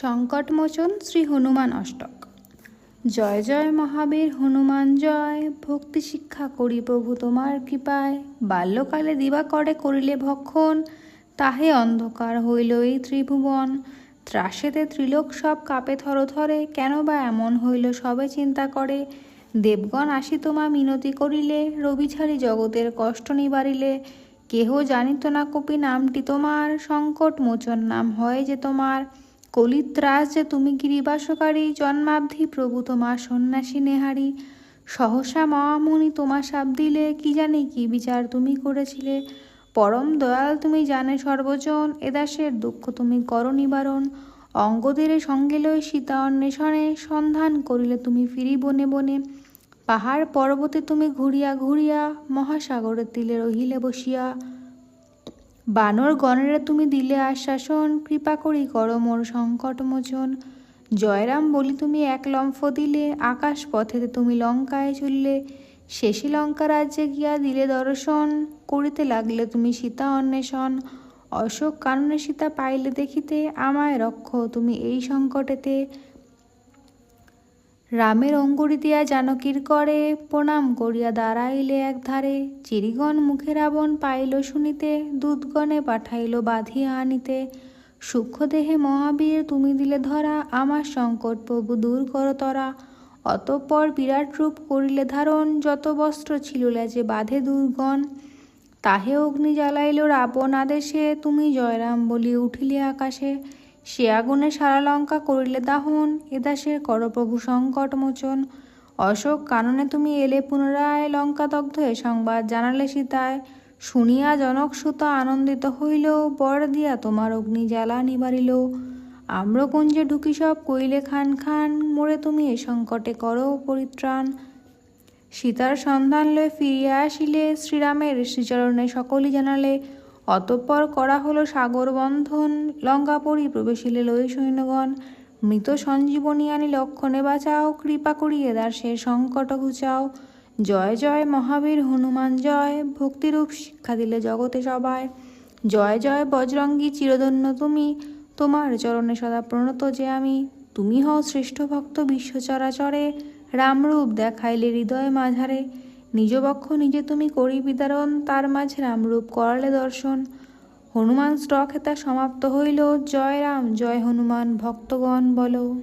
সংকটমোচন শ্রী হনুমান অষ্টক। জয় জয় মহাবীর হনুমান জয়, ভক্তি শিক্ষা করি প্রভু তোমার কৃপায়। বাল্যকালে দিবাকরে করিলে ভক্ষণ, তাহে অন্ধকার হইল এই ত্রিভুবন। ত্রাসেতে ত্রিলোক সব কাঁপে থরথরে, কেন বা এমন হইল সবে চিন্তা করে। দেবগণ আসি তোমা মিনতি করিলে, রবি ছাড়ি জগতের কষ্ট নিবারিলে। কেহ জানিত না কপি নামটি তোমার, সংকট মোচন নাম হয় যে তোমার। কলির ত্রাস যে তুমি গিরিবাসকারী, জন্মাবধি প্রভু তোমার সন্ন্যাসী নেহারি। সহসা মহামুনি তোমা শাপ দিলে, কি জানি কি বিচার তুমি করেছিলে। পরম দয়াল তুমি জানে সর্বজন, এদাসের দুঃখ তুমি করো নিবারণ। অঙ্গদের সঙ্গে লই সীতা অন্বেষণে, সন্ধান করিলে তুমি ফিরি বনে বনে। পাহাড় পর্বতে তুমি ঘুরিয়া ঘুরিয়া, মহাসাগরের তীরে রহিলে বসিয়া। বানর গণেরা তুমি দিলে আশ্বাসন, কৃপা করি করো মোর সংকট মোচন। জয়রাম বলি তুমি এক লম্ফ দিলে, আকাশ পথেতে তুমি লঙ্কায় চললে। শেষে লঙ্কা রাজ্যে গিয়া দিলে দর্শন, করিতে লাগলে তুমি সীতা অন্বেষণ। অশোক কাননে সীতা পাইলে দেখিতে, আমায় রক্ষ তুমি এই সংকটেতে। রামের অঙ্গুরি দিয়া জানকীর করে, প্রণাম করিয়া দাঁড়াইলে এক ধারে। চিরিগণ মুখে রাবণ পাইল শুনিতে, দূতগণে পাঠাইল বাঁধিয়া আনিতে। সূক্ষ্ম দেহে মহাবীর তুমি দিলে ধরা, আমার সংকট প্রভু দূর কর তরা। অতঃপর বিরাট রূপ করিলে ধারণ, যত বস্ত্র ছিল লেজে বাঁধে দুর্গণ। তাহে অগ্নি জ্বালাইল রাবণ আদেশে, তুমি জয়রাম বলি উঠিলে আকাশে। সে আগুনে সারা লঙ্কা করিলে দাহন, এদাসের কর প্রভু সংকট মোচন। অশোক কাননে তুমি এলে পুনরায়, লঙ্কা দগ্ধ এ সংবাদ জানালে সীতায়। শুনিয়া জনক সুত আনন্দিত হইল, বর দিয়া তোমার অগ্নি জ্বালা নিবারিল। আম্রকুঞ্জে ঢুকি সব কইলে খান খান, মোরে তুমি এ সংকটে করো পরিত্রাণ। সীতার সন্ধান লয়ে ফিরিয়া আসিলে, শ্রীরামের শ্রীচরণে সকলই জানালে। অতঃপর করা হলো সাগর বন্ধন, লঙ্কাপুরী প্রবেশিলে লই সৈন্যগণ। মৃত সঞ্জীবনী আনি লক্ষণে বাঁচাও, কৃপা করিয়ে দাসে সংকট ঘুচাও। জয় জয় মহাবীর হনুমান জয়, ভক্তিরূপ শিক্ষা দিলে জগতে সবায়। জয় জয় বজরঙ্গী চিরধন্য তুমি, তোমার চরণে সদা প্রণত যে আমি। তুমি হও শ্রেষ্ঠ ভক্ত বিশ্ব চরাচরে, রামরূপ দেখাইলে হৃদয় মাঝারে। নিজ বক্ষ নিজে তুমি করি বিদারণ, তার মাঝে রামরূপ করালে দর্শন। হনুমান স্টক হেতা সমাপ্ত হইল, জয় রাম জয় হনুমান ভক্তগণ বলো।